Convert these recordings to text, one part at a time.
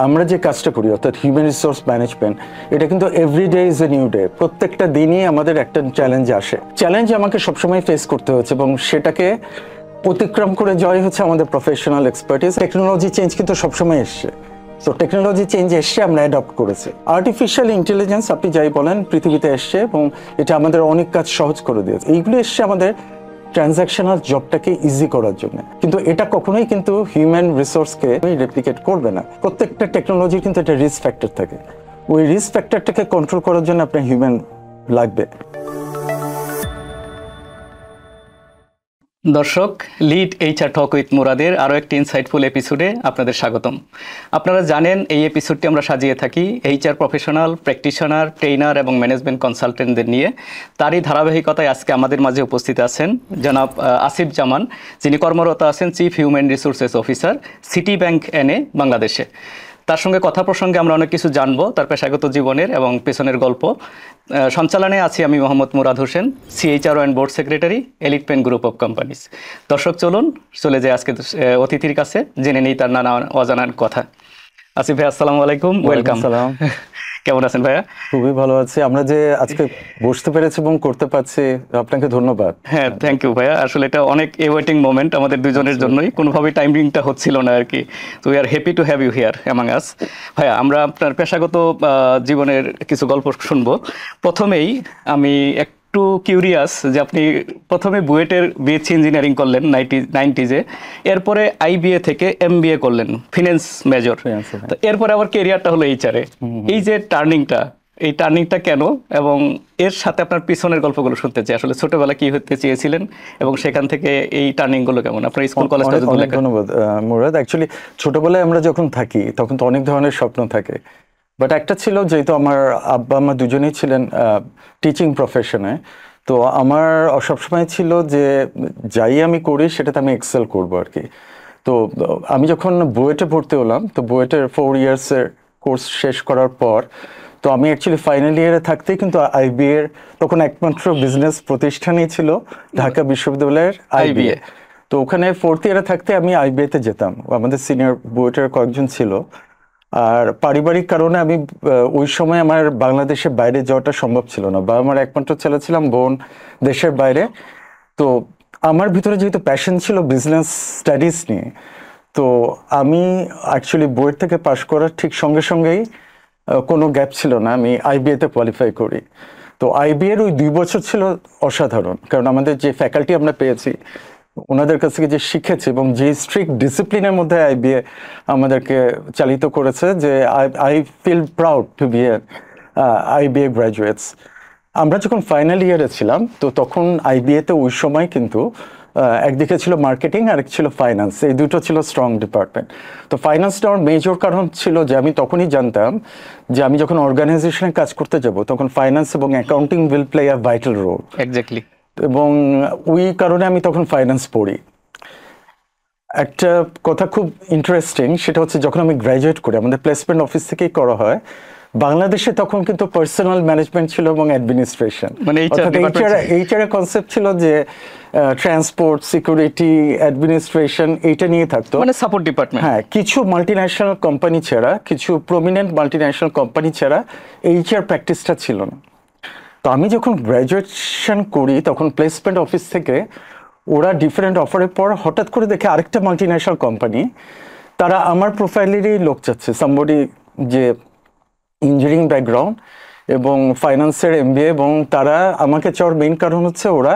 আমরা যে কাজটা করি অর্থাৎ হিউম্যান রিসোর্স ম্যানেজমেন্ট, এটা কিন্তু everyday is a new day. প্রত্যেকটা দিনই আমাদের একটা চ্যালেঞ্জ আসে। চ্যালেঞ্জ আমাকে সবসময় ফেস করতে হচ্ছে এবং সেটাকে অতিক্রম করে জয় হচ্ছে আমাদের প্রফেশনাল এক্সপার্টিস। টেকনোলজি চেঞ্জ কিন্তু সবসময় এসছে। তো টেকনোলজি চেঞ্জ এসছে, আমরা অ্যাডপ্ট করেছি। আর্টিফিশিয়াল ইন্টেলিজেন্স আপনি যাই বলেন পৃথিবীতে এসছে এবং এটা আমাদের অনেক কাজ সহজ করে দিয়েছে। এইগুলো এসছে আমাদের ট্রানজ্যাকশনাল জবটাকে ইজি করার জন্য, কিন্তু এটা কখনোই কিন্তু হিউম্যান রিসোর্সকে রেপ্লিকেট করবে না। প্রত্যেকটা টেকনোলজির কিন্তু একটা রিস্ক ফ্যাক্টর থাকে। ওই রিস্ক ফ্যাক্টরটাকে কন্ট্রোল করার জন্য আপনার হিউম্যান লাগবে। দর্শক, লিড এইচআর টক উইথ মুরাদের আরও একটি ইনসাইটফুল এপিসোডে আপনাদের স্বাগতম। আপনারা জানেন এই এপিসোডটি আমরা সাজিয়ে থাকি এইচআর প্রফেশনাল, প্র্যাকটিশনার, ট্রেনার এবং ম্যানেজমেন্ট কনসালটেন্টদের নিয়ে। তারই ধারাবাহিকতায় আজকে আমাদের মাঝে উপস্থিত আছেন জনাব আসিফ জামান, যিনি কর্মরত আছেন chief human resources officer, city bank NA, বাংলাদেশে। তার সঙ্গে কথা প্রসঙ্গে আমরা অনেক কিছু জানবো, তার পেশাগত জীবনের এবং পেছনের গল্প। সঞ্চালনে আছি আমি Mohammad Murad Hossain, CHRO and board secretary, elite pen group of companies. দর্শক চলুন চলে যাই আজকে অতিথির কাছে, জেনে নেই তার নানা অজানার কথা। আসিফ ভাই, আসসালামু আলাইকুম, ওয়েলকাম। কেমন আছেন ভাইয়া? খুবই ভালো আছি। আমরা যে আজকে বসতে পেরেছি এবং করতে পারছি, আপনাকে ধন্যবাদ। হ্যাঁ, থ্যাংক ইউ ভাইয়া। আসলে এটা অনেক এওয়েটিং মোমেন্ট আমাদের দুজনের জন্যই, কোনোভাবেই টাইমিংটা হচ্ছিল না আর কি। তো we are happy to have you here among us. ভাইয়া, আমরা আপনার পেশাগত জীবনের কিছু গল্প শুনবো। প্রথমেই আমি একটু কিউরিয়াস যে আপনি প্রথমে বুয়েটের বিএসসি ইঞ্জিনিয়ারিং করলেন 90s-এ, এরপরে আইবিএ থেকে এমবিএ করলেন, ফিন্যান্স মেজর। তো এরপরে আবার কেরিয়ারটা হলো এইচআরে। এই যে এই টার্নিংটা কেন, এবং এর সাথে আপনার পিছনের গল্পগুলো শুনতে চাই। আসলে ছোটবেলা কি হতে চেয়েছিলেন এবং সেখান থেকে এই টার্নিংগুলো কেমন, আপনার স্কুল কলেজটা? অনেক ধন্যবাদ মুরাদ। অ্যাকচুয়ালি ছোটবেলায় আমরা যখন থাকি তখন তো অনেক ধরনের স্বপ্ন থাকে, বাট একটা ছিল, যেহেতু আমার আব্বা আম্মা দুজনেই ছিলেন টিচিং প্রফেশনে, তো আমার সবসময় ছিল যে যাই আমি করি সেটাতে আমি এক্সেল করবো আর কি। তো আমি যখন বুয়েটে ভর্তি হলাম, তো বুয়েটের 4 ইয়ার্সের কোর্স শেষ করার পর, তো আমি অ্যাকচুয়ালি ফাইনাল ইয়ারে থাকতেই কিন্তু আইবিএর তখন একমাত্র বিজনেস প্রতিষ্ঠানই ছিল ঢাকা বিশ্ববিদ্যালয়ের আইবিএ। তো ওখানে 4th ইয়ারে থাকতে আমি আইবিএতে যেতাম, আমাদের সিনিয়র বুয়েটের কয়েকজন ছিল। আর পারিবারিক কারণে আমি ওই সময় আমার বাংলাদেশের বাইরে যাওয়াটা সম্ভব ছিল না, বা আমার একমাত্র ছেলে ছিলাম, বোন দেশের বাইরে। তো আমার ভিতরে যেহেতু প্যাশন ছিল বিজনেস স্টাডিজ নিয়ে, তো আমি অ্যাকচুয়ালি বুয়েট থেকে পাশ করার ঠিক সঙ্গে সঙ্গেই কোনো গ্যাপ ছিল না, আমি আইবিএতে কোয়ালিফাই করি। তো আইবিএর ওই 2 বছর ছিল অসাধারণ, কারণ আমাদের যে ফ্যাকাল্টি আমরা পেয়েছি ওনাদের কাছ থেকে যে শিখেছি এবং যে স্ট্রিক্ট ডিসিপ্লিনের মধ্যে আইবিএ আমাদেরকে চালিত করেছে, যে I feel proud to be IBA graduates. আমরা যখন ফাইনাল ইয়ারে ছিলাম, তো তখন আইবিএতে ওই সময় কিন্তু একদিকে ছিল মার্কেটিং আর এক ছিল ফাইন্যান্স, এই দুটো ছিল স্ট্রং ডিপার্টমেন্ট। তো ফাইন্যান্স নেওয়ার মেজর কারণ ছিল যে আমি তখনই জানতাম যে আমি যখন অর্গানাইজেশনে কাজ করতে যাব তখন ফাইন্যান্স এবং accounting will play a vital role. Exactly. এবং ওই কারণে আমি তখন ফাইন্যান্স পড়ি। একটা কথা খুব ইন্টারেস্টিং, সেটা হচ্ছে যখন আমি গ্র্যাজুয়েট করি, আমাদের প্লেসমেন্ট অফিস থেকেই করা হয়, বাংলাদেশে তখন কিন্তু পার্সোনাল ম্যানেজমেন্ট ছিল এবং অ্যাডমিনিস্ট্রেশন, মানে এইচআর কনসেপ্ট ছিল যে ট্রান্সপোর্ট, সিকিউরিটি, অ্যাডমিনিস্ট্রেশন এইটা নিয়ে থাকতো, মানে সাপোর্ট ডিপার্টমেন্ট। হ্যাঁ, কিছু মাল্টিন্যাশনাল কোম্পানি ছাড়া, কিছু প্রমিনেন্ট মাল্টিন্যাশনাল কোম্পানি ছাড়া এইচআর প্র্যাকটিসটা ছিল না। তো আমি যখন গ্র্যাজুয়েশন করি তখন প্লেসমেন্ট অফিস থেকে ওরা ডিফারেন্ট অফারের পর হঠাৎ করে দেখে আরেকটা মাল্টিন্যাশনাল কোম্পানি, তারা আমার প্রোফাইলেরই লোক চাচ্ছে, সামবডি যে ইঞ্জিনিয়ারিং ব্যাকগ্রাউন্ড এবং ফাইন্যান্সের এমবিএ, এবং তারা আমাকে চাওয়ার মেইন কারণ হচ্ছে ওরা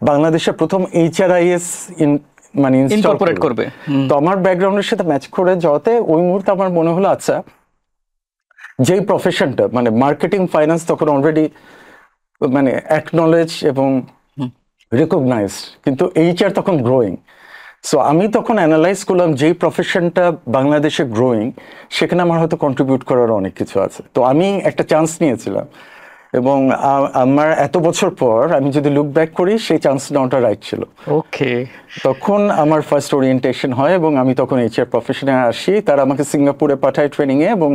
বাংলাদেশের প্রথম এইচআরআইএস মানে ইনকর্পোরেট করবে। তো আমার ব্যাকগ্রাউন্ডের সাথে ম্যাচ করে যাওয়াতে ওই মুহূর্তে আমার মনে হলো, আচ্ছা, যেই প্রফেশনটা মানে মার্কেটিং ফাইন্যান্স তখন অলরেডি মানে অ্যাকনলেজ এবং রিকগনাইজড, কিন্তু এইচআর তখন গ্রোয়িং। সো আমি তখন অ্যানালাইজ করলাম যেই প্রফেশনটা বাংলাদেশে গ্রোয়িং, সেখানে আমার হয়তো কন্ট্রিবিউট করার অনেক কিছু আছে। তো আমি একটা চান্স নিয়েছিলাম, এবং আমার এত বছর পর আমি যদি লুক ব্যাক করি, সেই চান্স নেওয়াটা রাইট ছিল। ওকে, তখন আমার ফার্স্ট ওরিয়েন্টেশন হয় এবং আমি তখন এইচআর প্রফেশনে আসি। তারা আমাকে সিঙ্গাপুরে পাঠায় ট্রেনিংয়ে, এবং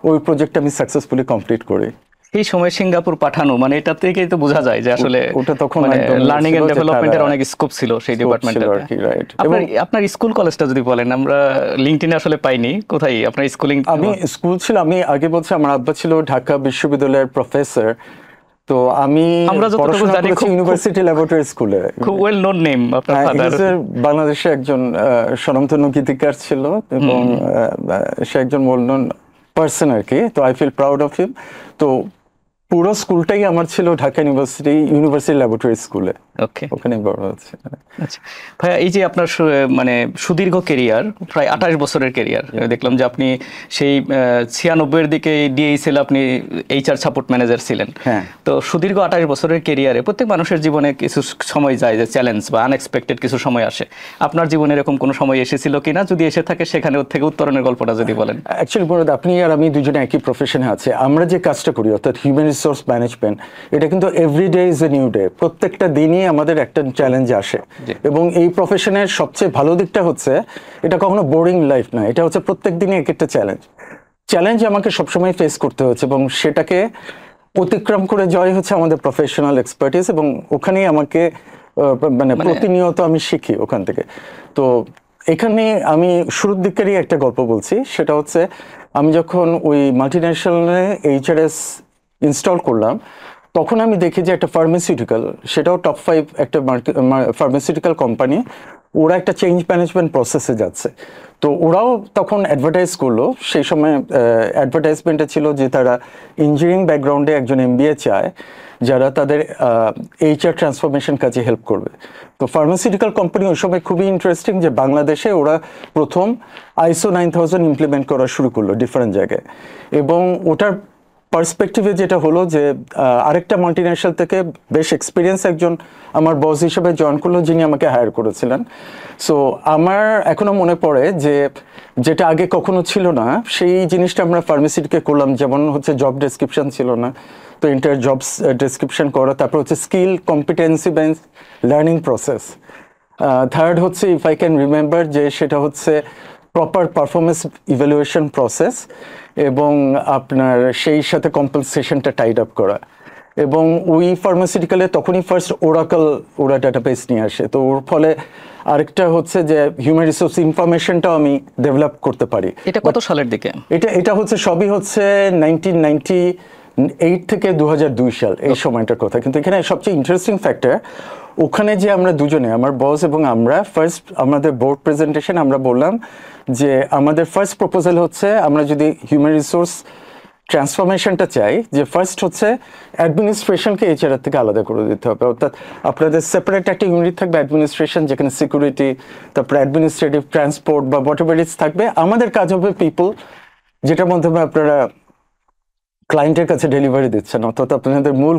ওই প্রজেক্টটা আমি সাকসেসফুলি কমপ্লিট করি। সেই সময় সিঙ্গাপুর পাঠানো, মানে এটা থেকেই তো বোঝা যায় যে আসলে ওটা তখন মানে একদম লার্নিং ছিল এন্ড যে ডেভেলপমেন্টের তারা অনেক স্কোপ ছিল সেই scope ছিল ডিপার্টমেন্টে। আর কি, right? আপনার এবং আপনার স্কুল কলেজটা যদি বলেন, আমরা লিঙ্কডইনে আসলে পাইনি, কোথায় আপনার স্কুলিং? আমি স্কুল ছিল, আমি আগে বলছি আমার আব্বা ছিল ঢাকা বিশ্ববিদ্যালয়ের প্রফেসর। তো আমি আমরা যতটুকু পড়াশোনা জানি করেছি ইউনিভার্সিটি ল্যাবরেটরি স্কুলে। খুব ওয়েল নোন নেম আপনার ফাদার। বাংলাদেশে একজন স্বনামধন্য গীতিকার ছিল এবং সে একজন ওয়েল নোন পার্সন আর কি। তো I feel proud of him. তো পুরো স্কুলটাই আমার ছিল ঢাকা ইউনিভার্সিটি ল্যাবরেটরি স্কুলে, ওকে, ওখানে বড় হচ্ছে। আচ্ছা ভাইয়া, এই যে আপনার মানে সুদীর্ঘ কেরিয়ার, প্রায় 28 বছরের কেরিয়ার, দেখলাম যে আপনি সেই 96-এর দিকে ডিএইচএল আপনি এইচআর সাপোর্ট ম্যানেজার ছিলেন। হ্যাঁ। তো সুদীর্ঘ 28 বছরের কেরিয়ারে প্রত্যেক মানুষের জীবনে কিছু সময় যায় যে চ্যালেঞ্জ বা আনএক্সপেক্টেড কিছু সময় আসে। আপনার জীবনে এরকম কোনো সময় এসেছিল কিনা? যদি এসে থাকে সেখানে ওর থেকে উত্তরণের গল্পটা যদি বলেন। অ্যাকচুয়ালি বলতে আপনি আর আমি দুজনে একই প্রফেশনে আছে। আমরা যে কাজটা করি অর্থাৎ হিউম্যান রিসোর্স ম্যানেজমেন্ট, এটা কিন্তু everyday is a new day. প্রত্যেকটা দিনই আমাদের একটা চ্যালেঞ্জ আসে। এবং এই প্রফেশনের সবচেয়ে ভালো দিকটা হচ্ছে এটা কখনো বোরিং লাইফ না, এটা হচ্ছে প্রত্যেক দিনই এক একটা চ্যালেঞ্জ আমাকে সবসময় ফেস করতে হচ্ছে এবং সেটাকে অতিক্রম করে জয় হচ্ছে আমাদের প্রফেশনাল এক্সপার্টিস। এবং ওখানেই আমাকে মানে প্রতিনিয়ত আমি শিখি ওখান থেকে। তো এখানে আমি শুরুর দিকেরই একটা গল্প বলছি, সেটা হচ্ছে আমি যখন ওই মাল্টিন্যাশনালে এইচআরএস ইনস্টল করলাম, তখন আমি দেখি যে একটা ফার্মাসিউটিক্যাল, সেটাও টপ 5 একটা ফার্মাসিউটিক্যাল কোম্পানি, ওরা একটা চেঞ্জ ম্যানেজমেন্ট প্রসেসে যাচ্ছে। তো ওরাও তখন অ্যাডভার্টাইজ করলো, সেই সময় অ্যাডভার্টাইজমেন্টে ছিল যে তারা ইঞ্জিনিয়ারিং ব্যাকগ্রাউন্ডে একজন এমবিএ চায় যারা তাদের এইচআর ট্রান্সফরমেশন কাজে হেল্প করবে। তো ফার্মাসিউটিক্যাল কোম্পানি ওই সময় খুবই ইন্টারেস্টিং যে বাংলাদেশে ওরা প্রথম ISO 9000 ইমপ্লিমেন্ট করা শুরু করলো ডিফারেন্ট জায়গায়। এবং ওটার পার্সপেক্টিভে যেটা হলো যে আরেকটা মাল্টিন্যাশনাল থেকে বেশ এক্সপিরিয়েন্স একজন আমার বস হিসেবে জয়েন করলো, যিনি আমাকে হায়ার করেছিলেন। সো আমার এখনো মনে পড়ে যে যেটা আগে কখনো ছিল না, সেই জিনিসটা আমরা ফার্মেসিটিকে করলাম। যেমন হচ্ছে জব ডেসক্রিপশন ছিল না, তো ইন্টার জবস ডেসক্রিপশন করা, তারপর হচ্ছে skill competency base learning process. Third হচ্ছে ইফ আই ক্যান রিমেম্বার যে সেটা হচ্ছে প্রপার পারফরমেন্স ইভ্যালুয়েশন প্রসেস এবং আপনার সেই সাথে কম্পেনসেশনটা টাইড আপ করা। এবং ওই ফার্মাসিউটিক্যালে তখনই ফার্স্ট ওরা ডাটাবেস নিয়ে আসে। তো ওর ফলে আরেকটা হচ্ছে যে হিউম্যান রিসোর্স ইনফরমেশনটাও আমি ডেভেলপ করতে পারি। এটা কত সালের দিকে? এটা হচ্ছে সবই হচ্ছে 1998 থেকে 2002 সাল, এই সময়টার কথা। কিন্তু এখানে সবচেয়ে ইন্টারেস্টিং ফ্যাক্টর, ওখানে যে আমরা দুজনে, আমার বস এবং আমরা, ফার্স্ট আমাদের বোর্ড প্রেজেন্টেশন আমরা বললাম যে আমাদের ফার্স্ট প্রপোজাল হচ্ছে আমরা যদি হিউম্যান রিসোর্স ট্রান্সফরমেশনটা চাই, যে ফার্স্ট হচ্ছে অ্যাডমিনিস্ট্রেশনকে এইচআর থেকে আলাদা করে দিতে হবে। অর্থাৎ আপনাদের সেপারেট একটা ইউনিট থাকবে অ্যাডমিনিস্ট্রেশন, যেখানে সিকিউরিটি, তারপরে অ্যাডমিনিস্ট্রেটিভ, ট্রান্সপোর্ট বা হোয়াট এভার ইটস থাকবে। আমাদের কাজ হবে পিপল, যেটার মাধ্যমে আপনারা ক্লায়েন্টের কাছে ডেলিভারি দিচ্ছেন, অর্থাৎ আপনাদের মূল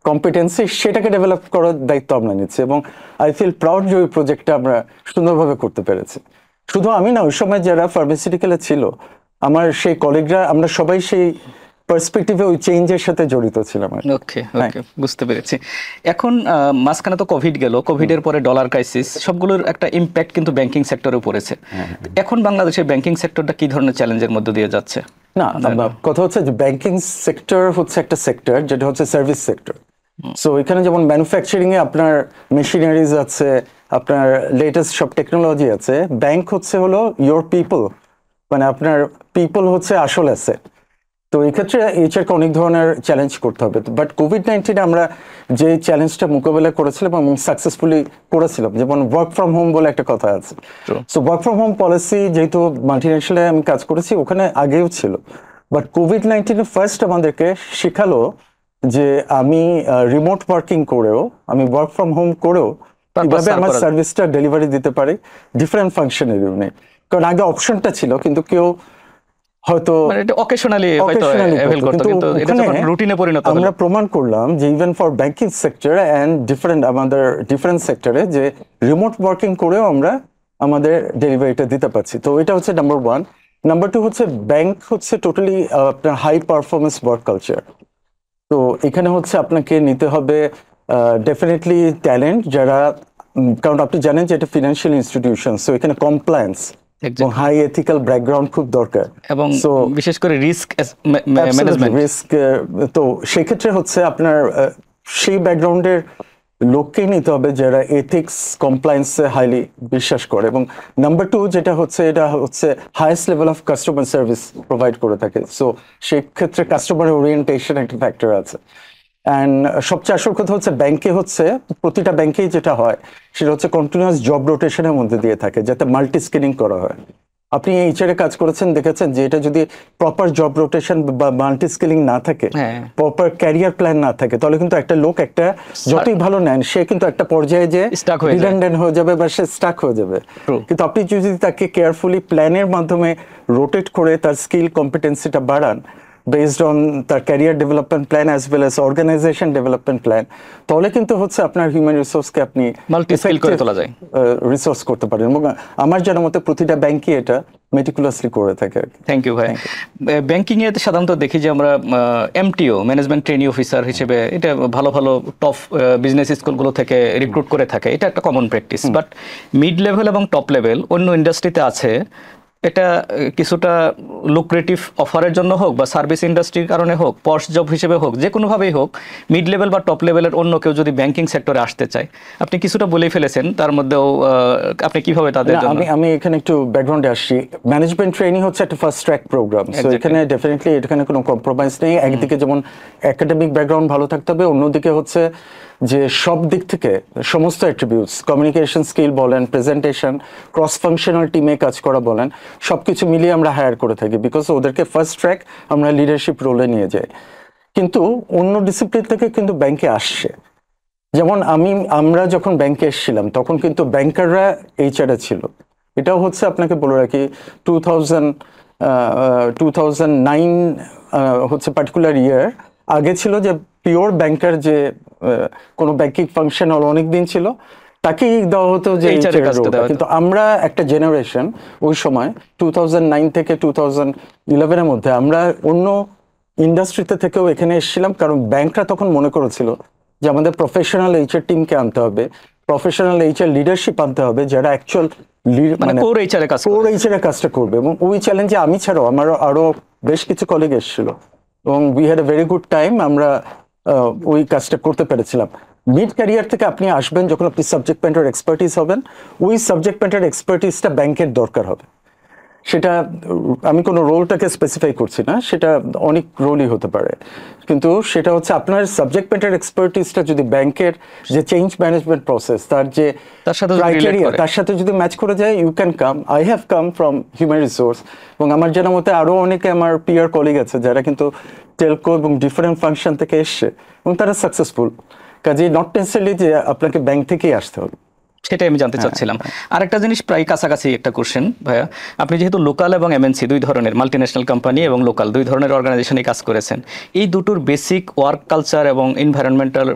কম্পিটেন্সি সেটাকে ডেভেলপ করার দায়িত্ব আমরা নিচ্ছি। এবং আই ফিল প্রাউড যে ওই প্রজেক্টটা আমরা সুন্দরভাবে করতে পেরেছি। শুধু আমি না, ওই সময় যারা ফার্মাসিউটিক্যালে ছিল আমার সেই কলিগরা, আমরা সবাই সেই পার্সপেক্টিভে ওই চেঞ্জের সাথে জড়িত ছিলাম। ওকে, বুঝতে পেরেছি। এখন মাঝখানে তো কোভিড গেল, কোভিডের পরে ডলার ক্রাইসিস, সবগুলোর একটা ইম্প্যাক্ট কিন্তু ব্যাংকিং সেক্টরে পড়েছে। এখন বাংলাদেশের ব্যাংকিং সেক্টরটা কি ধরনের চ্যালেঞ্জের মধ্যে দিয়ে যাচ্ছে? না, কথা হচ্ছে যে ব্যাংকিং সেক্টর হচ্ছে একটা সেক্টর যেটা হচ্ছে সার্ভিস সেক্টর। সো এখানে যেমন ম্যানুফ্যাকচারিং এ আপনার মেশিনারিজ আছে, আপনার লেটেস্ট সব টেকনোলজি আছে। ব্যাংক হচ্ছে হলো ইয়োর পিপল, মানে আপনার পিপল হচ্ছে আসল অ্যাসেট। তো এই ক্ষেত্রে এইচআরকে অনেক ধরনের চ্যালেঞ্জ করতে হবে। বাট কোভিড-19 আমরা যে চ্যালেঞ্জটা মোকাবেলা করেছিলাম এবং সাকসেসফুলি করেছিলাম, যেমন ওয়ার্ক ফ্রম হোম বলে একটা কথা আছে। So work from home policy যেহেতু মাল্টিন্যাশনালে আমি কাজ করেছি, ওখানে আগেও ছিল। বাট কোভিড-19 ফার্স্ট আমাদেরকে শেখালো যে আমি রিমোট ওয়ার্কিং করেও, আমি ওয়ার্ক ফ্রম হোম করেও কিভাবে আমার সার্ভিসটা ডেলিভারি দিতে পারি ডিফারেন্ট ফাংশনের ইউনিট। কারণ আগে অপশনটা ছিল, কিন্তু কেউ হয়তো অকেশনালি অ্যাভেল করতে, কিন্তু এটা যখন রুটিনে পরিণত হলো, আমরা প্রমাণ করলাম যে even for banking sector and আমাদের ডিফারেন্ট সেক্টরে যে রিমোট ওয়ার্কিং করেও আমরা আমাদের ডেলিভারিটা দিতে পারছি। তো এটা হচ্ছে নাম্বার 1। নাম্বার 2 হচ্ছে ব্যাংক হচ্ছে টোটালি আপনার হাই পারফরমেন্স ওয়ার্ক কালচার। তো এখানে হচ্ছে আপনাকে নিতে হবে ডেফিনেটলি ট্যালেন্ট যারা, কারণ আপনি জানেন যে এটা ফিনান্সিয়াল ইনস্টিটিউশন, সো এখানে কমপ্লায়েন্স এবং হাই এথিক্যাল ব্যাকগ্রাউন্ড খুব দরকার এবং So, বিশেষ করে রিস্ক ম্যানেজমেন্ট। রিস্ক তো সেক্ষেত্রে হচ্ছে আপনার সেই ব্যাকগ্রাউন্ডের লোককেই নিতে হবে যারা এথিক্স কমপ্লায়েন্সে হাইলি বিশ্বাস করে, এবং নাম্বার টু যেটা হচ্ছে এটা হচ্ছে highest level of customer service provide করে থাকে। সো সেক্ষেত্রে কাস্টমার ওরিয়েন্টেশন একটা ফ্যাক্টর আছে। অ্যান্ড সবচেয়ে আসল কথা হচ্ছে ব্যাংকে হচ্ছে প্রতিটা ব্যাংকেই যেটা হয় সেটা হচ্ছে কন্টিনিউয়াস জব রোটেশনের মধ্যে দিয়ে থাকে, যাতে মাল্টি স্কিলিং করা হয়। আপনি এইচআর এ কাজ করেছেন, দেখেছেন যে এটা যদি প্রপার জব রোটেশন বা মাল্টি স্কিলিং না থাকে, প্রপার ক্যারিয়ার প্ল্যান না থাকে, তাহলে কিন্তু একটা লোক একটা যতই ভালো নেন সে কিন্তু একটা পর্যায়ে যে রিডান্ডেন্ট হয়ে যাবে বা সে স্টাক হয়ে যাবে। কিন্তু আপনি যদি তাকে কেয়ারফুলি প্ল্যানের মাধ্যমে রোটেট করে তার স্কিল কম্পিটেন্সিটা বাড়ান বেসড অন তার career development plan as well as organization development plan, তাহলে কিন্তু হচ্ছে আপনার হিউম্যান রিসোর্সকে আপনি মাল্টি স্কিল করে তোলা যায়, রিসোর্স করতে পারেন। এবং আমার জানার মতে প্রতিটা ব্যাংকই এটা মেটিকুলাসলি করে থাকে। থ্যাংক ইউ ভাই। ব্যাংকিং এ সাধারণত দেখি যে আমরা এমটিও ম্যানেজমেন্ট ট্রেনি অফিসার হিসেবে এটা ভালো ভালো টপ বিজনেস স্কুলগুলো থেকে রিক্রুট করে থাকে, এটা একটা common practice. But mid level এবং টপ লেভেল অন্য ইন্ডাস্ট্রিতে আছে, এটা কিছুটা লুক্রেটিভ অফারের জন্য হোক বা সার্ভিস ইন্ডাস্ট্রির কারণে হোক, পশ জব হিসেবে হোক, যে কোনোভাবেই হোক, মিড লেভেল বা টপ লেভেলের অন্য কেউ যদি ব্যাংকিং সেক্টরে আসতে চায়, আপনি কিছুটা বলেই ফেলেছেন, তার মধ্যেও আপনি কিভাবে তাদের জন্য? আমি এখানে একটু ব্যাকগ্রাউন্ডে আসছি। ম্যানেজমেন্ট ট্রেনিং হচ্ছে একটা ফার্স্ট ট্র্যাক প্রোগ্রাম, সো এখানে ডেফিনেটলি এখানে কোনো কম্প্রোমাইজ নেই। একদিকে যেমন একাডেমিক ব্যাকগ্রাউন্ড ভালো থাকতে হবে, অন্যদিকে হচ্ছে যে সব দিক থেকে সমস্ত অ্যাট্রিবিউটস, কমিউনিকেশন স্কিল বলেন, প্রেজেন্টেশন, ক্রস ফাংশনাল টিমে কাজ করা বলেন, সব কিছু মিলিয়ে আমরা হায়ার করে থাকি, বিকজ ওদেরকে ফার্স্ট ট্র্যাক আমরা লিডারশিপ রোলে নিয়ে যাই। কিন্তু অন্য ডিসিপ্লিন থেকে কিন্তু ব্যাংকে আসছে, যেমন আমরা যখন ব্যাংকে এসেছিলাম তখন কিন্তু ব্যাংকাররা এইচআরে ছিল। এটাও হচ্ছে আপনাকে বলে রাখি 2009 হচ্ছে পার্টিকুলার ইয়ার আগে ছিল যে পিওর ব্যাংকার, যে কোনো ব্যাংকিং ফাংশন অনেক দিন ছিল তাকেই দেওয়া হতো যে এইচআর রোলটা। কিন্তু আমরা একটা জেনারেশন ওই সময় 2009 থেকে 2011 এর মধ্যে আমরা অন্য ইন্ডাস্ট্রিতে থেকেও এখানে এসেছিলাম, কারণ ব্যাংকরা তখন মনে করেছিল যে আমাদের প্রফেশনাল এইচআর টিমকে আনতে হবে, প্রফেশনাল এইচআর লিডারশিপ আনতে হবে, যারা অ্যাকচুয়াল মানে কোর এইচআর কাজটা করবে। এবং ওই চ্যালেঞ্জে আমি ছাড়াও আমার আরো বেশ কিছু কলিগ এসেছিল, এবং we had a very good time, আমরা ওই কাজটা করতে পেরেছিলাম। মিড ক্যারিয়ার থেকে আপনি আসবেন যখন আপনি সাবজেক্ট ম্যাটার এক্সপার্টিস হবেন, ওই সাবজেক্ট ম্যাটার এক্সপার্টিসটা ব্যাংকের দরকার হবে। সেটা আমি কোনো রোলটাকে স্পেসিফাই করছি না, সেটা অনেক রোলই হতে পারে, কিন্তু সেটা হচ্ছে আপনার সাবজেক্ট ম্যাটার এক্সপার্টিসটা যদি ব্যাংকের যে চেঞ্জ ম্যানেজমেন্ট প্রসেস তার যে ক্রাইটেরিয়া তার সাথে যদি ম্যাচ করে যায়, you can come. I have come from human resource, এবং আমার জানার মতে আরও অনেকে আমার পিয়ার কলিগ আছে যারা কিন্তু টেলকো এবং ডিফারেন্ট ফাংশন থেকে এসছে এবং তারা সাকসেসফুল। কাজেই নট নেসেসারিলি যে আপনাকে ব্যাংক থেকেই আসতে হবে। সেটাই আমি জানতে চাচ্ছিলাম। আরেকটা জিনিস প্রায় কাছাকাছি একটা কোশ্চেন ভাইয়া, আপনি যেহেতু লোকাল এবং এমএনসি দুই ধরনের মাল্টিন্যাশনাল কোম্পানি এবং লোকাল দুই ধরনের অর্গানাইজেশনে কাজ করেছেন, এই দুটোর বেসিক ওয়ার্ক কালচার এবং এনভায়রনমেন্টাল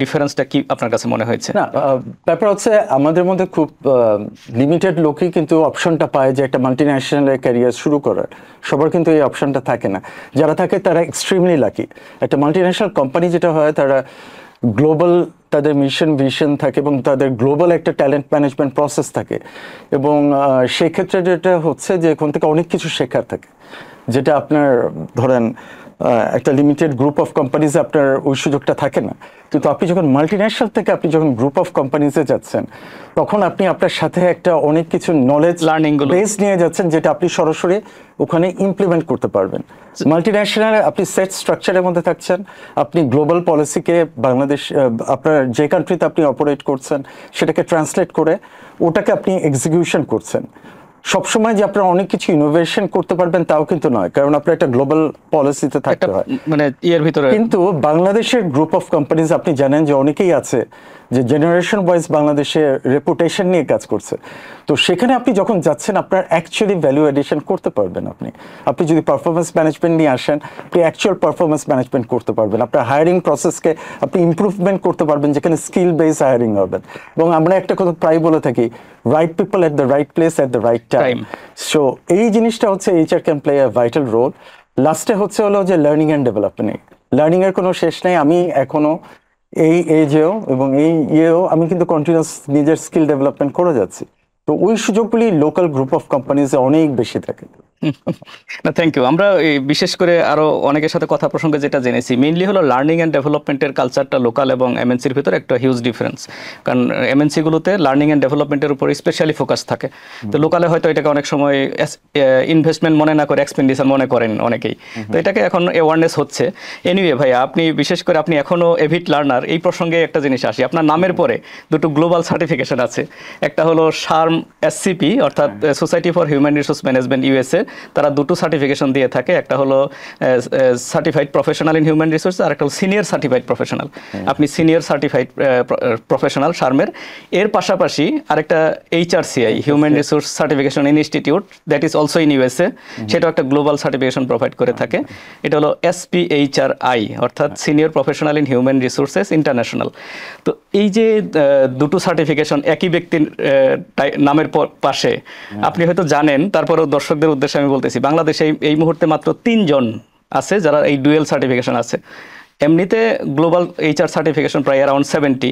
ডিফারেন্সটা কি আপনার কাছে মনে হয়েছে? না, ব্যাপার হচ্ছে আমাদের মধ্যে খুব লিমিটেড লোকই কিন্তু অপশনটা পায় যে একটা মাল্টিন্যাশনাল ক্যারিয়ার শুরু করার। সবার কিন্তু এই অপশনটা থাকে না, যারা থাকে তারা এক্সট্রিমলি লাকি। একটা মাল্টিন্যাশনাল কোম্পানি যেটা হয়, তারা গ্লোবাল তাদের মিশন ভিশন থাকে এবং তাদের গ্লোবাল একটা ট্যালেন্ট ম্যানেজমেন্ট প্রসেস থাকে, এবং সেক্ষেত্রে যেটা হচ্ছে যে এখান থেকে অনেক কিছু শেখার থাকে, যেটা আপনার ধরেন একটা লিমিটেড গ্রুপ অফ কোম্পানিজে আপনার ওই সুযোগটা থাকে না। কিন্তু আপনি যখন মাল্টিন্যাশনাল থেকে আপনি যখন গ্রুপ অফ কোম্পানিজে যাচ্ছেন, তখন আপনি আপনার সাথে একটা অনেক কিছু নলেজ লার্নিং বেস নিয়ে যাচ্ছেন, যেটা আপনি সরাসরি ওখানে ইমপ্লিমেন্ট করতে পারবেন। মাল্টিন্যাশনালে আপনি সেট স্ট্রাকচারের মধ্যে থাকছেন, আপনি গ্লোবাল পলিসিকে বাংলাদেশ আপনার যে কান্ট্রিতে আপনি অপারেট করছেন সেটাকে ট্রান্সলেট করে ওটাকে আপনি এক্সিকিউশন করছেন। সবসময় যে আপনারা অনেক কিছু ইনোভেশন করতে পারবেন তাও কিন্তু নয়, কারণ আপনার একটা গ্লোবাল পলিসিতে থাকতে হয়, মানে এর ভিতরে। কিন্তু বাংলাদেশের গ্রুপ অফ কোম্পানিজ আপনি জানেন যে অনেকেই আছে যে জেনারেশন ওয়াইজ বাংলাদেশের রেপুটেশন নিয়ে কাজ করছে। তো সেখানে আপনি যখন যাচ্ছেন আপনার অ্যাকচুয়ালি ভ্যালু এডিশন করতে পারবেন। আপনি যদি পারফরমেন্স ম্যানেজমেন্ট নিয়ে আসেন, আপনি অ্যাকচুয়াল পারফরমেন্স ম্যানেজমেন্ট করতে পারবেন, আপনার হায়ারিং প্রসেসকে আপনি ইমপ্রুভমেন্ট করতে পারবেন, যেখানে স্কিল বেস হায়ারিং হবেন। এবং আমরা একটা কথা প্রায় বলে থাকি, right people at the right place at the right time. So এই জিনিসটা হচ্ছে HR can play a vital role. লাস্টে হলো যে লার্নিং অ্যান্ড ডেভেলপমেন্ট। লার্নিং এর কোনো শেষ নেই। আমি এখনো এই এজেও এবং এই ইয়েও আমি কিন্তু কন্টিনিউয়াস নিজের স্কিল ডেভেলপমেন্ট করে যাচ্ছি। তো ওই সুযোগগুলি লোকাল গ্রুপ অফ কোম্পানিজে অনেক বেশি থাকে। না, থ্যাংক ইউ। আমরা বিশেষ করে আরো অনেকের সাথে কথা প্রসঙ্গে যেটা জেনেছি মেইনলি হলো লার্নিং অ্যান্ড ডেভেলপমেন্টের কালচারটা লোকাল এবং এমএনসির ভিতরে একটা হিউজ ডিফারেন্স। কারণ এমএনসি গুলোতে লার্নিং অ্যান্ড ডেভেলপমেন্টের উপর স্পেশালি ফোকাস থাকে, তো লোকালে হয়তো এটাকে অনেক সময় ইনভেস্টমেন্ট মনে না করে এক্সপেন্ডিচার মনে করেন অনেকেই। তো এটাকে এখন অ্যাওয়ারনেস হচ্ছে। এনিওয়ে ভাইয়া, আপনি বিশেষ করে আপনি এখনো এভিট লার্নার, এই প্রসঙ্গে একটা জিনিস আসি। আপনার নামের পরে দুটো গ্লোবাল সার্টিফিকেশন আছে, একটা হলো শার্ম এসসিপি অর্থাৎ society for human resource management USA, তারা দুটো সার্টিফিকেশন দিয়ে থাকে। একটা হলো certified professional in human resource, আর একটা হলো সিনিয়র সার্টিফাইড প্রফেশনাল। আপনি সিনিয়র সার্টিফাইড প্রফেশনাল শার্মের। এর পাশাপাশি আরেকটা HRCI human resource certification institute, that is also in USA, সেটাও একটা গ্লোবাল সার্টিফিকেশন প্রোভাইড করে থাকে। এটা হলো এসপিএইচআরআই অর্থাৎ senior professional in human resources international. তো এই যে দুটো সার্টিফিকেশন একই ব্যক্তির নামের পাশে, আপনি হয়তো জানেন, তারপরেও দর্শকদের উদ্দেশ্যে আমি বলতেছি, বাংলাদেশে এই মুহূর্তে মাত্র 3 জন আছে যারা এই ডুয়েল সার্টিফিকেশন আছে। এমনিতে গ্লোবাল এইচআর সার্টিফিকেশন প্রায় অ্যারাউন্ড 70।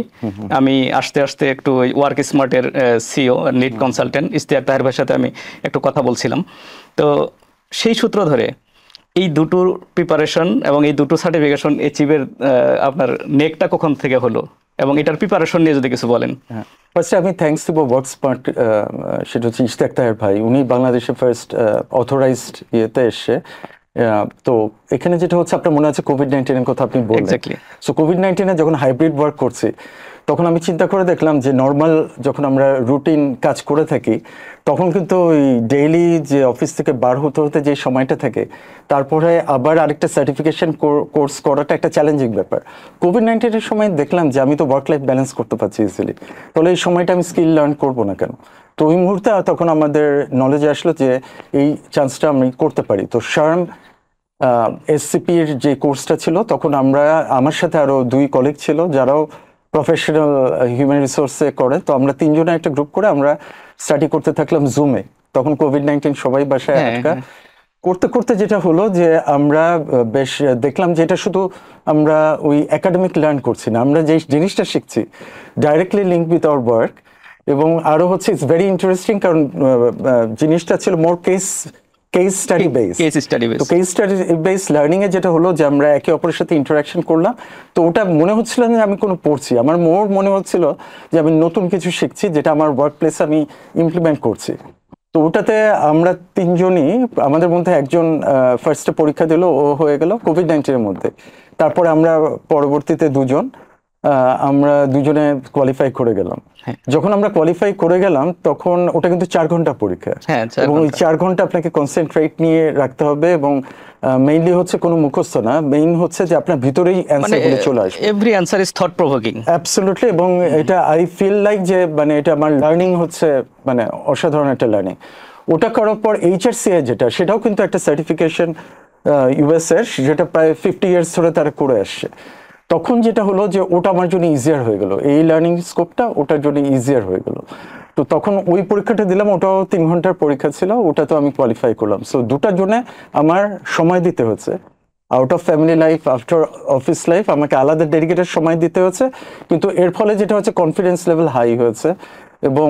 আমি আস্তে আস্তে একটু ওয়ার্ক স্মার্টের সিও নিট কনসালটেন্ট ইশতিয়াক তাহের ভাইয়ের সাথে আমি একটু কথা বলছিলাম। তো সেই সূত্র ধরে এই দুটোর প্রিপারেশন এবং এই দুটো সার্টিফিকেশন অ্যাচিভের আপনার নেকটা কখন থেকে হলো এবং এটার প্রিপারেশন নিয়ে যদি কিছু বলেন। ফার্স্টে আমি থ্যাঙ্কস দিব ওয়ার্ক স্মার্ট, সেটা হচ্ছে ইশতিয়াক তাহের ভাই, উনি বাংলাদেশে ফার্স্ট অথরাইজড ইয়েতে এসে। তো এখানে যেটা হচ্ছে, আপনার মনে আছে কোভিড-19 কথা আপনি বললেন। সো কোভিড-19 যখন হাইব্রিড ওয়ার্ক করছি, তখন আমি চিন্তা করে দেখলাম যে নর্মাল যখন আমরা রুটিন কাজ করে থাকি, তখন কিন্তু ওই ডেইলি যে অফিস থেকে বার হতে হতে যে সময়টা থাকে, তারপরে আবার আরেকটা সার্টিফিকেশন কোর্স করাটা একটা চ্যালেঞ্জিং ব্যাপার। কোভিড-19 সময় দেখলাম যে আমি তো ওয়ার্ক লাইফ ব্যালেন্স করতে পারছি ইজিলি, তাহলে এই সময়টা আমি স্কিল লার্ন করবো না কেন? তো ওই মুহূর্তে তখন আমাদের নলেজে আসলো যে এই চান্সটা আমি করতে পারি। তো শার্ম এসসিপির যে কোর্সটা ছিল, তখন আমার সাথে আরও 2 কলিগ ছিল যারাও প্রফেশনাল হিউম্যান রিসোর্সে করে। তো আমরা 3 জনে একটা গ্রুপ করে আমরা স্টাডি করতে থাকলাম জুমে। তখন কোভিড-19 সবাই বাসায় আটকা। করতে করতে যেটা হলো যে আমরা বেশ দেখলাম যে এটা শুধু আমরা ওই একাডেমিক লার্ন করছি না, আমরা যে জিনিসটা শিখছি directly link with our work. এবং আরও হচ্ছে ইটস ভেরি ইন্টারেস্টিং, কারণ জিনিসটা ছিল মোর কেস স্টাডি বেস। তো কেস স্টাডি বেস লার্নিং এ যেটা হলো যে আমরা একে অপরের সাথে ইন্টারাকশন করলাম। তো ওটা মনে হচ্ছিল না যে আমি কোনো পড়ছি, আমার মনে হচ্ছিল যে আমি নতুন কিছু শিখছি, যেটা আমার ওয়ার্ক প্লেসে আমি ইমপ্লিমেন্ট করছি। তো ওটাতে আমরা 3 জনই, আমাদের মধ্যে একজন ফার্স্টে পরীক্ষা দিল, ও হয়ে গেল কোভিড-19 মধ্যে। তারপরে আমরা পরবর্তীতে 2 জন আমরা 2 জনে কোয়ালিফাই করে গেলাম। যখন আমরা কোয়ালিফাই করে গেলাম, তখন ওটা কিন্তু 4 ঘন্টা পরীক্ষা, এবং ওই 4 ঘন্টা আপনাকে কনসেন্ট্রেট নিয়ে রাখতে হবে। এবং মেইনলি হচ্ছে কোনো মুখস্থ না, মেইন হচ্ছে যে আপনার ভিতরেই অ্যান্সারগুলো চলে আসবে। Every answer is thought provoking. Absolutely. এবং এটা আই ফিল লাইক যে মানে এটা আমার লার্নিং হচ্ছে মানে অসাধারণ একটা লার্নিং। ওটা করার পর এইচআরসিআই যেটা, সেটাও কিন্তু একটা সার্টিফিকেশন ইউএস এর, যেটা প্রায় 50 ইয়ার্স ধরে তারা করে আসছে। তখন যেটা হলো যে ওটা আমার জন্য ইজিয়ার হয়ে গেল, এই লার্নিং স্কোপটা ওটার জন্য ইজিয়ার হয়ে গেল। তো তখন ওই পরীক্ষাটা দিলাম, ওটাও 3 ঘন্টার পরীক্ষা ছিল, ওটা তো আমি কোয়ালিফাই করলাম। সো দুটার জন্য আমার সময় দিতে হচ্ছে, out of family life, after office life, আমাকে আলাদা ডেডিকেটেড সময় দিতে হচ্ছে। কিন্তু এর ফলে যেটা হচ্ছে কনফিডেন্স লেভেল হাই হয়েছে। এবং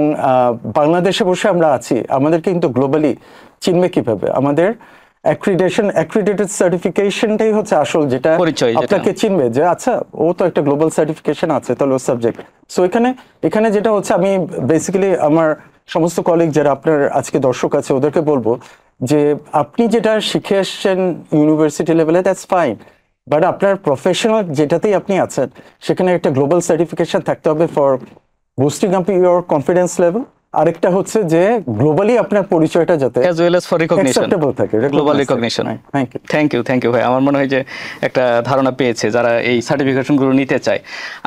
বাংলাদেশে বসে আমরা আছি, আমাদেরকে কিন্তু গ্লোবালি চিনবে কিভাবে? আমাদের অ্যাক্রিডেটেড সার্টিফিকেশনটাই হচ্ছে আসল, যেটা আপনাকে চিনবে যে আচ্ছা ও তো একটা গ্লোবাল সার্টিফিকেশন আছে, তাহলে ও সাবজেক্ট। সো এখানে যেটা হচ্ছে, আমি বেসিক্যালি আমার সমস্ত কলিগ যারা আপনার আজকে দর্শক আছে, ওদেরকে বলবো যে আপনি যেটা শিখে আসছেন ইউনিভার্সিটি লেভেলে, দ্যাটস ফাইন, বাট আপনার প্রফেশনাল যেটাতেই আপনি আছেন, সেখানে একটা গ্লোবাল সার্টিফিকেশন থাকতে হবে for boosting up your confidence level. আরেকটা হচ্ছে যে গ্লোবালি আপনার পরিচয়টা যাতে as well as for recognition, global recognition. Thank you ভাই। আমার মনে হয় যে একটা ধারণা পেয়েছে যারা এই সার্টিফিকেশনগুলো নিতে চায়।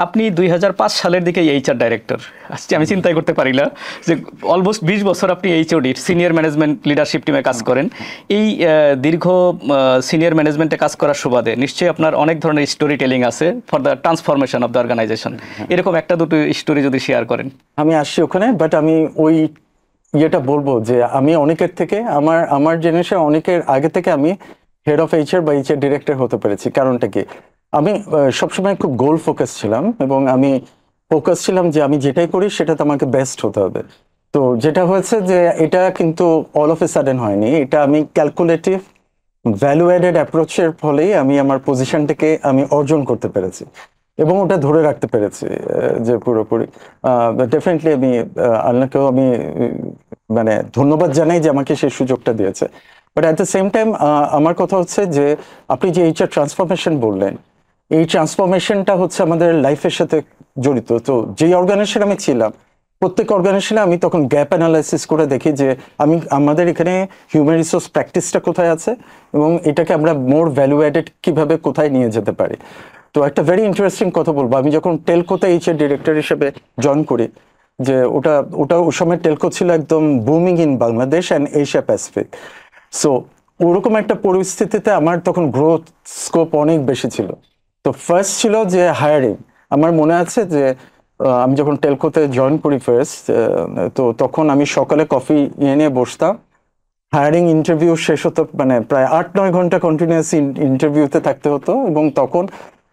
আপনি 2005 সালের দিকে এইচআর ডাইরেক্টর, আজকে আমি চিন্তাই করতে পারি না যে অলমোস্ট 20 বছর আপনি এইচওডি সিনিয়র ম্যানেজমেন্ট লিডারশিপ টিমে কাজ করেন। এই দীর্ঘ সিনিয়র ম্যানেজমেন্টে কাজ করার সুবাদে নিশ্চয়ই আপনার অনেক ধরনের স্টোরি টেলিং আছে for the transformation of the organization. এরকম একটা দুটো স্টোরি যদি শেয়ার করেন। আমি আসছি ওখানে, বাট আমি ওই ইয়েটা বলবো যে আমি অনেকের থেকে, আমার জেনারেশন অনেকের আগে থেকে আমি হেড অফ এইচআর বা এইচআর ডিরেক্টর হতে পেরেছি। কারণটা কি? আমি সবসময় খুব গোল ফোকাস ছিলাম, এবং আমি ফোকাস ছিলাম যে আমি যেটাই করি সেটাতে আমাকে বেস্ট হতে হবে। তো যেটা হয়েছে যে এটা কিন্তু অল অফ এ সাডেন হয়নি, এটা আমি ক্যালকুলেটিভ ভ্যালু অ্যাডেড অ্যাপ্রোচের ফলেই আমি আমার পজিশনটাকে আমি অর্জন করতে পেরেছি এবং ওটা ধরে রাখতে পেরেছি যে পুরোপুরি। ডেফিনেটলি আমি আল্লাহকেও আমি মানে ধন্যবাদ জানাই যে আমাকে সেই সুযোগটা দিয়েছে। But at the same time আমার কথা হচ্ছে যে আপনি যে এইচআর ট্রান্সফরমেশন বললেন, এই ট্রান্সফরমেশনটা হচ্ছে আমাদের লাইফের সাথে জড়িত। তো যেই অর্গানাইজেশন আমি ছিলাম, প্রত্যেক অর্গানাইজেশনে আমি তখন গ্যাপ অ্যানালাইসিস করে দেখি যে আমাদের এখানে হিউম্যান রিসোর্স প্র্যাকটিসটা কোথায় আছে এবং এটাকে আমরা মোর ভ্যালু অ্যাডেড কিভাবে কোথায় নিয়ে যেতে পারি। তো একটা ভেরি ইন্টারেস্টিং কথা বলবো, আমি যখন টেলকোতে এইচআর ডিরেক্টর হিসেবে জয়েন করি, যে ওটা ওটা ওই সময় টেলকো ছিল একদম booming in Bangladesh and Asia Pacific. So ওরকম একটা পরিস্থিতিতে আমার তখন গ্রোথ স্কোপ অনেক বেশি ছিল। তো ফার্স্ট ছিল যে হায়ারিং। আমার মনে আছে যে আমি যখন টেলকোতে জয়েন করি ফার্স্ট, তো তখন আমি সকালে কফি নিয়ে বসতাম, হায়ারিং ইন্টারভিউ শেষ হতো, মানে প্রায় 8-9 ঘন্টা কন্টিনিউয়াস ইন্টারভিউতে থাকতে হতো। এবং তখন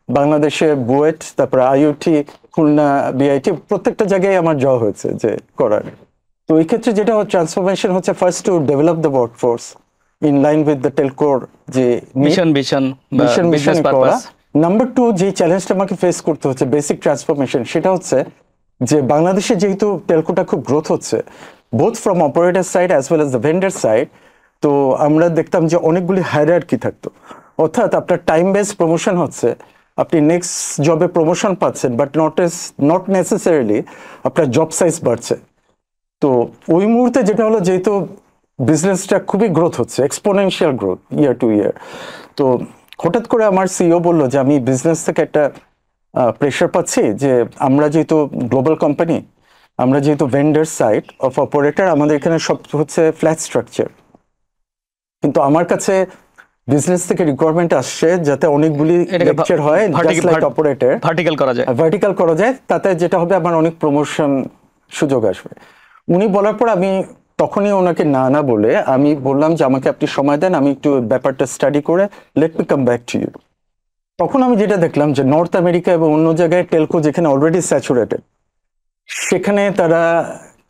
বাংলাদেশে বুয়েট, তারপরে আইওটি, খুলনা, বিআইটি প্রত্যেকটা জায়গায় আমার যাওয়া হয়েছে যে করার। তো এই ক্ষেত্রে যেটা ট্রান্সফরমেশন হচ্ছে first to develop the workforce in line with the টেলকোর যে মিশন মিশন করা। নাম্বার 2, যে চ্যালেঞ্জটা আমাকে ফেস করতে হচ্ছে বেসিক ট্রান্সফরমেশন, সেটা হচ্ছে যে বাংলাদেশে যেহেতু টেলকোটা খুব গ্রোথ হচ্ছে both from operator side as well as the vendor side, তো আমরা দেখতাম যে অনেকগুলি হায়ারার্কি থাকতো। অর্থাৎ আপনার টাইম বেস প্রমোশন হচ্ছে, আপনি নেক্সট জবে প্রমোশন পাচ্ছেন, বাট নট নেসেসারিলি আপনার জব সাইজ বাড়ছে। তো ওই মুহূর্তে যেটা হলো, যেহেতু বিজনেসটা খুবই গ্রোথ হচ্ছে, এক্সপোনেনশিয়াল গ্রোথ ইয়ার টু ইয়ার, তো হঠাৎ করে আমার সিইও বললো যে আমি বিজনেস থেকে একটা প্রেশার পাচ্ছি যে আমরা যেহেতু গ্লোবাল কোম্পানি, আমরা যেহেতু ভেন্ডার সাইড অফ অপারেটর, আমাদের এখানে সব হচ্ছে ফ্ল্যাট স্ট্রাকচার, কিন্তু আমার কাছে বিজনেস থেকে রিকোয়ারমেন্ট আসছে যাতে অনেকগুলি লেকচার হয় জাস্ট লাইক অপারেটর, ভার্টিক্যাল করা যায়, তাতে যেটা হবে আমার অনেক প্রমোশন সুযোগ আসবে। উনি বলার পর আমি তখনই ওনাকে না বলে আমি বললাম যে আমাকে আপনি সময় দেন, আমি একটু ব্যাপারটা স্টাডি করে let me come back to you. তখন আমি যেটা দেখলাম যে নর্থ আমেরিকা এবং অন্য জায়গায় টেলকো যেখানে অলরেডি স্যাচুরেটেড, সেখানে তারা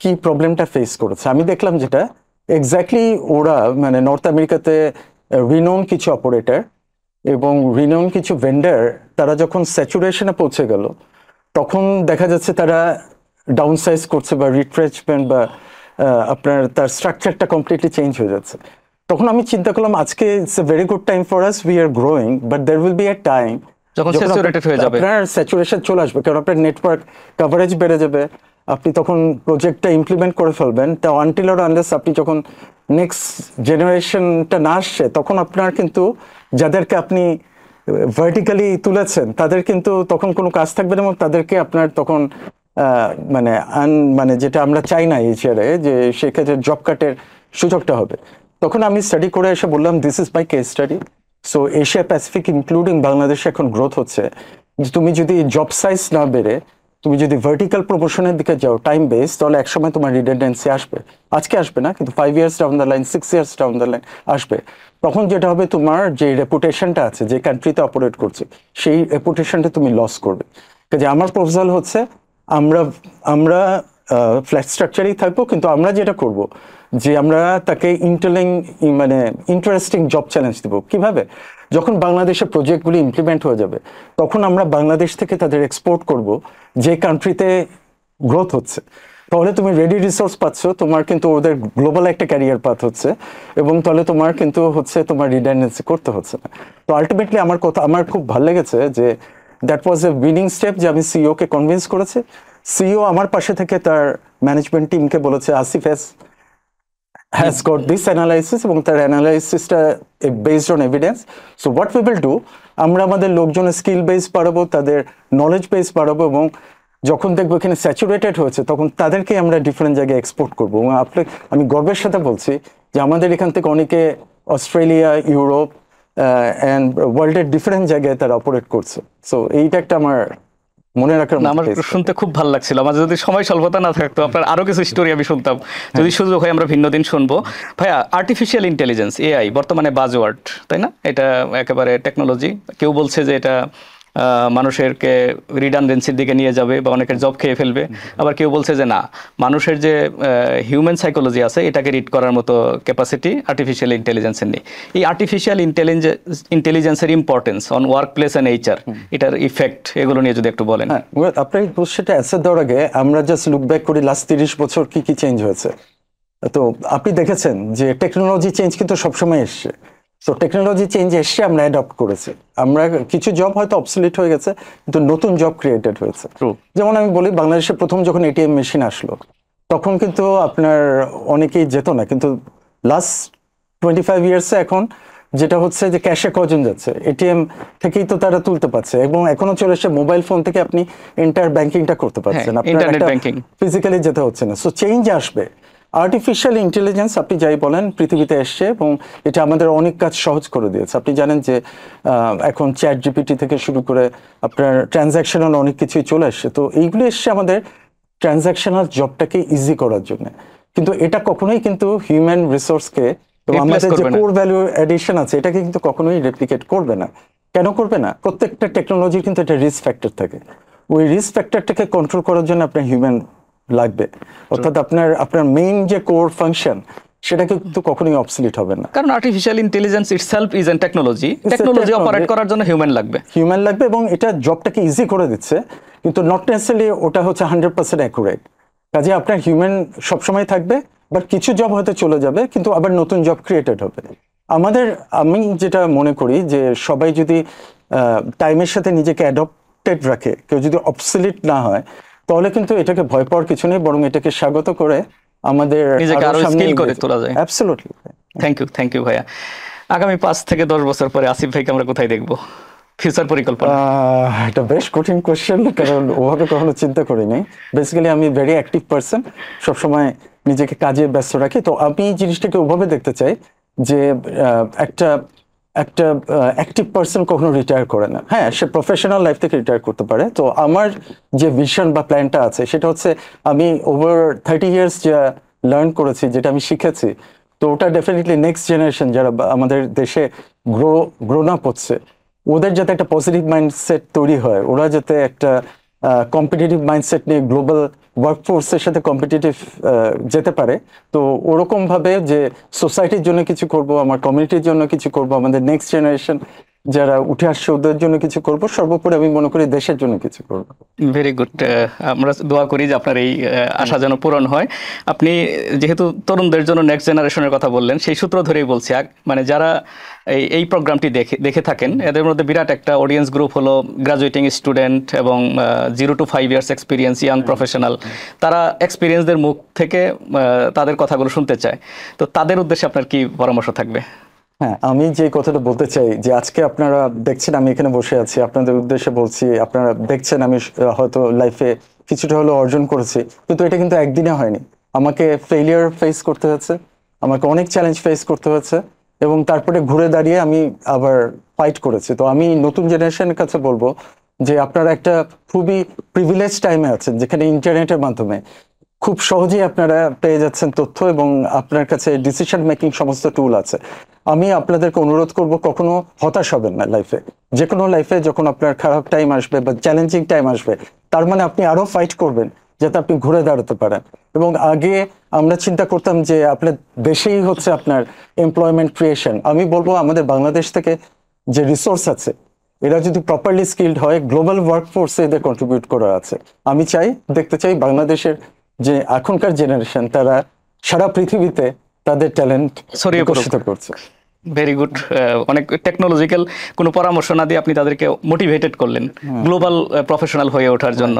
কি প্রবলেমটা ফেস করেছে আমি দেখলাম, যেটা এক্স্যাক্টলি ওরা মানে নর্থ আমেরিকাতে রিনোন কিছু অপারেটর এবং রিনোন কিছু ভেন্ডার, তারা যখন স্যাচুরেশনে পৌঁছে গেল তখন দেখা যাচ্ছে তারা ডাউন সাইজ করছে বা রিট্রেচমেন্ট বা আপনার তার স্ট্রাকচারটা কমপ্লিটলি চেঞ্জ হয়ে যাচ্ছে। তখন আমি চিন্তা করলাম আজকে it's a very good time for us, we are growing, but there will be a time যখন স্যাচুরেটেড হয়ে যাবে, আপনার স্যাচুরেশন চলে আসবে, কারণ আপনার নেটওয়ার্ক কভারেজ বেড়ে যাবে, আপনি তখন প্রজেক্টটা ইমপ্লিমেন্ট করে ফেলবেন। তা আনটিল অর আনলেস আপনি যখন নেক্সট জেনারেশনটা না আসছে, তখন আপনার কিন্তু যাদেরকে আপনি ভার্টিক্যালি তুলেছেন তাদের কিন্তু তখন কোনো কাজ থাকবে না, এবং তাদেরকে আপনার তখন মানে যেটা আমরা চাই না এইচআরে, যে সেক্ষেত্রে জব কাটের সুযোগটা হবে। তখন আমি স্টাডি করে এসে বললাম this is my case study. So Asia Pacific including বাংলাদেশে এখন গ্রোথ হচ্ছে, তুমি যদি জব সাইজ না বেড়ে তুমি যদি ভার্টিক্যাল প্রমোশনের দিকে যাও টাইম বেস, তাহলে একসময় তোমার রিডেন্ডেন্সি আসবে। আজকে আসবে না, কিন্তু 5 years down the line, 6 years down the line আসবে। তখন যেটা হবে, তোমার যে রেপুটেশনটা আছে, যে কান্ট্রিতে অপারেট করছে, সেই রেপুটেশনটা তুমি লস করবে। কাজে আমার প্রপোজাল হচ্ছে আমরা ফ্ল্যাট স্ট্রাকচারেই থাকবো, কিন্তু আমরা যেটা করব যে আমরা তাকে মানে ইন্টারেস্টিং জব চ্যালেঞ্জ দেবো। কিভাবে? যখন বাংলাদেশের প্রজেক্টগুলি ইমপ্লিমেন্ট হয়ে যাবে, তখন আমরা বাংলাদেশ থেকে তাদের এক্সপোর্ট করব যে কান্ট্রিতে গ্রোথ হচ্ছে। তাহলে তুমি রেডি রিসোর্স পাচ্ছ, তোমার কিন্তু ওদের গ্লোবাল একটা ক্যারিয়ার পাথ হচ্ছে, এবং তাহলে তোমার কিন্তু হচ্ছে তোমার রিডান্ডেন্সি করতে হচ্ছে না। তো আলটিমেটলি আমার খুব ভালো লেগেছে যে that was a winning step, যে আমি সিইওকে কনভিন্স করেছি। সিইও আমার পাশে থেকে তার ম্যানেজমেন্ট টিমকে বলেছে Asif has got this analysis, এবং তার অ্যানালাইসিসটা based on evidence. So what we will do, আমরা আমাদের লোকজনের স্কিল বেস বাড়াবো, তাদের নলেজ বেস বাড়াবো, এবং যখন দেখবো এখানে স্যাচুরেটেড হয়েছে তখন তাদেরকে আমরা ডিফারেন্ট জায়গায় এক্সপোর্ট করবো। এবং আমি গর্বের সাথে বলছি যে আমাদের এখান থেকে অনেকে অস্ট্রেলিয়া, ইউরোপ অ্যান্ড ওয়ার্ল্ডের ডিফারেন্ট জায়গায় তারা অপারেট করছে। সো এইটা একটা আমার মনে রাখার। আমার শুনতে খুব ভালো লাগছিল। আমার যদি সময় স্বল্পতা না থাকতো, আপনার আরো কিছু স্টোরি আমি শুনতাম, যদি সুযোগ হয় আমরা ভিন্ন দিন শুনবো। ভাইয়া, আর্টিফিশিয়াল ইন্টেলিজেন্স, এআই বর্তমানে বাজওয়ার্ড, তাই না? এটা একেবারে টেকনোলজি। কেউ বলছে যে এটা মানুষেরকে রিডান্ডেন্সির দিকে নিয়ে যাবে বা অনেকের জব খেয়ে ফেলবে। আবার কেউ বলছে যে না, মানুষের যে হিউম্যান সাইকোলজি আছে এটাকে রিড করার মতো ক্যাপাসিটি আর্টিফিশিয়াল ইন্টেলিজেন্সের নেই। এই আর্টিফিশিয়াল ইন্টেলিজেন্সের importance on work place and HR, এটার ইফেক্ট, এগুলো নিয়ে যদি একটু বলেন। হ্যাঁ, আপনার এই কোশ্চেনটা অ্যান্সার দেওয়ার আগে আমরা জাস্ট লুক ব্যাক করি লাস্ট 30 বছর কি কি চেঞ্জ হয়েছে। তো আপনি দেখেছেন যে টেকনোলজি চেঞ্জ কিন্তু সবসময় এসছে। তো টেকনোলজি চেঞ্জ এসছে, আমরা অ্যাডপ্ট করেছি। আমরা কিছু জব হয়তো অবসলিট হয়ে গেছে, কিন্তু নতুন জব ক্রিয়েটেড হয়েছে। যেমন আমি বলি, বাংলাদেশে প্রথম যখন এটিএম মেশিন আসলো তখন কিন্তু আপনার অনেকেই যেত না, কিন্তু লাস্ট 25 ইয়ার্সে এখন যেটা হচ্ছে যে ক্যাশে কজন যাচ্ছে, এটিএম থেকেই তো তারা তুলতে পারছে, এবং এখনো চলে এসে মোবাইল ফোন থেকে আপনি এন্টার ব্যাংকিংটা করতে পারছেন, ইন্টারনেট ব্যাংকিং, ফিজিক্যালি যেতে হচ্ছে না। সো চেঞ্জ আসবে। আর্টিফিশিয়াল ইন্টেলিজেন্স আপনি যাই বলেন পৃথিবীতে এসছে, এবং এটা আমাদের অনেক কাজ সহজ করে দিয়েছে। আপনি জানেন যে এখন চ্যাট জিপিটি থেকে শুরু করে আপনার ট্রানজ্যাকশনাল অনেক কিছুই চলে আসছে। তো এইগুলো এসছে আমাদের ট্রানজ্যাকশনাল জবটাকে ইজি করার জন্য, কিন্তু এটা কখনোই কিন্তু হিউম্যান রিসোর্সকে, আমাদের যে কোর ভ্যালু এডিশন আছে এটাকে কিন্তু কখনোই রেপ্লিকেট করবে না। কেন করবে না? প্রত্যেকটা টেকনোলজির কিন্তু একটা রিস্ক ফ্যাক্টর থাকে। ওই রিস্ক ফ্যাক্টরটাকে কন্ট্রোল করার জন্য আপনার হিউম্যান লাগবে, অর্থাৎ আপনার মেইন যে কোর ফাংশন সেটা কিন্তু কখনোই অবসলিট হবে না। কারণ artificial intelligence itself is an technology operate করার জন্য হিউম্যান লাগবে, এবং এটা জবটাকে ইজি করে দিচ্ছে, কিন্তু নট নেসেসারিলি ওটা হচ্ছে 100% অ্যাকুরেট। কাজে আপনার হিউম্যান সবসময় থাকবে, বাট কিছু জব হয়তো চলে যাবে, কিন্তু আবার নতুন জব ক্রিয়েটেড হবে। আমি যেটা মনে করি যে সবাই যদি টাইমের সাথে নিজেকে অ্যাডপ্টেড রাখে, কেউ যদি অবসলিট না হয়, তাহলে কিন্তু এটাকে ভয় পাওয়ার কিছু নেই, বরং এটাকে স্বাগত করে আমাদের নিজেকে আরো স্কিল করে তোলা যায়। অ্যাবসলিউটলি। থ্যাংক ইউ ভাইয়া। আগামী 5 থেকে 10 বছর পরে আসিফ ভাইকে আমরা কোথায় দেখব? ফিউচার পরিকল্পনা? এটা বেশ কঠিন কোশ্চেন, কারণ ওভাবে কখনো চিন্তা করিনি। বেসিক্যালি আমি ভেরি অ্যাক্টিভ পারসন, সবসময় নিজেকে কাজে ব্যস্ত রাখি। তো আমি জিনিসটাকে ওভাবে দেখতে চাই যে একটা অ্যাক্টিভ পারসন কখনো রিটায়ার করে না। হ্যাঁ, সে প্রফেশনাল লাইফ থেকে রিটায়ার করতে পারে। তো আমার যে ভিশন বা প্ল্যানটা আছে সেটা হচ্ছে, আমি ওভার 30 ইয়ার্স যা লার্ন করেছি, যেটা আমি শিখেছি, তো ওটা ডেফিনেটলি নেক্সট জেনারেশন যারা আমাদের দেশে গ্রোন আপ হচ্ছে, ওদের যাতে একটা পজিটিভ মাইন্ডসেট তৈরি হয়, ওরা যাতে একটা কম্পিটিটিভ মাইন্ডসেট নিয়ে গ্লোবাল ওয়ার্কফোর্সের সাথে কম্পিটিটিভ যেতে পারে। তো ওরকম ভাবে যে সোসাইটির জন্য কিছু করব, আমার কমিউনিটির জন্য কিছু করব, আমাদের নেক্সট জেনারেশন যারা উঠে আসছে ওদের জন্য কিছু করব, সর্বোপরি আমি মনে করি দেশের জন্য কিছু করব। Very good. আমরা দোয়া করি যে আপনার এই আশা যেন পূরণ হয়। আপনি যেহেতু তরুণদের জন্য নেক্সট জেনারেশনের কথা বললেন, সেই সূত্র ধরেই বলছি, মানে যারা এই প্রোগ্রামটি দেখে থাকেন, এদের মধ্যে বিরাট একটা অডিয়েন্স গ্রুপ হলো গ্রাজুয়েটিং স্টুডেন্ট এবং 0 to 5 years experience young professional. তারা এক্সপিরিয়েন্সদের মুখ থেকে তাদের কথাগুলো শুনতে চায়। তো তাদের উদ্দেশ্যে আপনার কি পরামর্শ থাকবে? হ্যাঁ, আমি যে কথাটা বলতে চাই যে আজকে আপনারা দেখছেন আমি এখানে বসে আছি, আপনাদের উদ্দেশ্যে বলছি, আপনারা দেখছেন আমি হয়তো লাইফে কিছুটা হলেও অর্জন করেছি, কিন্তু এটা কিন্তু একদিনে হয়নি। আমাকে ফেলিয়ার ফেস করতে হয়েছে, আমাকে অনেক চ্যালেঞ্জ ফেস করতে হয়েছে, এবং তারপরে ঘুরে দাঁড়িয়ে আমি আবার ফাইট করেছি। তো আমি নতুন জেনারেশনের কাছে বলবো যে আপনারা একটা খুবই প্রিভিলেজ টাইমে আছেন, যেখানে ইন্টারনেটের মাধ্যমে খুব সহজেই আপনারা পেয়ে যাচ্ছেন তথ্য, এবং আপনার কাছে ডিসিশন মেকিং সমস্ত টুল আছে। আমি আপনাদেরকে অনুরোধ করব, কখনো হতাশ হবেন না লাইফে। যে কোনো লাইফে যখন আপনার খারাপ টাইম আসবে বা চ্যালেঞ্জিং টাইম আসবে, তার মানে আপনি আরো ফাইট করবেন যাতে আপনি ঘুরে দাঁড়াতে পারেন। এবং আগে আমরা চিন্তা করতাম যে আপনার দেশেই হচ্ছে আপনার এমপ্লয়মেন্ট ক্রিয়েশন। আমি বলবো আমাদের বাংলাদেশ থেকে যে রিসোর্স আছে, এরা যদি প্রপারলি স্কিলড হয়, গ্লোবাল ওয়ার্কফোর্সে এদের কন্ট্রিবিউট করা আছে। আমি দেখতে চাই বাংলাদেশের যে এখনকার জেনারেশন, তারা সারা পৃথিবীতে তাদের ট্যালেন্ট ছড়িয়ে করছে। Very good. অনেক টেকনোলজিক্যাল কোনো পরামর্শ না দিয়ে আপনি তাদেরকে মোটিভেটেড করলেন গ্লোবাল প্রফেশনাল হয়ে ওঠার জন্য।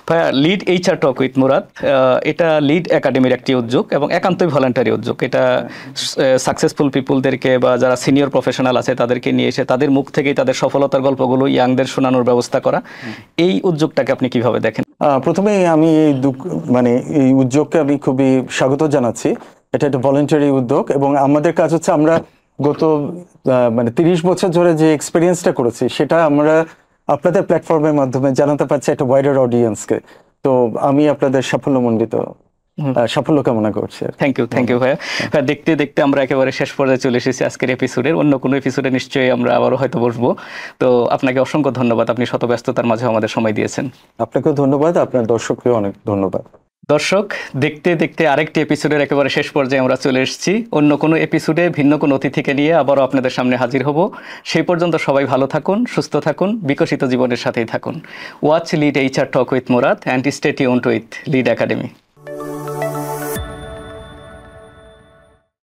ভাইয়া, lead HR talk with Murad, এটা লিড একাডেমির একটি উদ্যোগ এবং একান্তই ভলান্টারি উদ্যোগ। এটা সাকসেসফুল পিপুলদেরকে বা যারা সিনিয়র প্রফেশনাল আছে তাদেরকে নিয়ে এসে তাদের মুখ থেকেই তাদের সফলতার গল্পগুলো ইয়াংদের শোনানোর ব্যবস্থা করা। এই উদ্যোগটাকে আপনি কিভাবে দেখেন? প্রথমেই আমি এই উদ্যোগকে আমি খুবই স্বাগত জানাচ্ছি। এটা একটা ভলান্টারি উদ্যোগ, এবং আমাদের কাজ হচ্ছে, আমরা গত 30 বছর ধরে যে এক্সপিরিয়েন্সটা করেছি সেটা আমরা আপনাদের প্ল্যাটফর্মের মাধ্যমে জানাতে পারছি একটা ওয়াইডার অডিয়েন্সকে। তো আমি আপনাদের সাফল্যমণ্ডিত। সাফল্য কামনা করছি। থ্যাংক ইউ ভাইয়া। দেখতে দেখতে আমরা একেবারে শেষ পর্যায়ে চলে এসেছি আজকের এপিসোডের। অন্য কোনো এপিসোডে নিশ্চয়ই আমরা আবারও হয়তো বসবো। তো আপনাকে অসংখ্য ধন্যবাদ, আপনি শত ব্যস্ততার মাঝে আমাদের সময় দিয়েছেন। আপনাকেও ধন্যবাদ, আপনার দর্শককেও অনেক ধন্যবাদ। দর্শক, দেখতে দেখতে আরেকটি এপিসোডের একেবারে শেষ পর্যায়ে আমরা চলে এসেছি। অন্য কোনো এপিসোডে ভিন্ন কোনো অতিথিকে নিয়ে আবারও আপনাদের সামনে হাজির হব। সেই পর্যন্ত সবাই ভালো থাকুন, সুস্থ থাকুন, বিকশিত জীবনের সাথেই থাকুন। Watch lead HR talk with Murad and stay tuned with lead academy.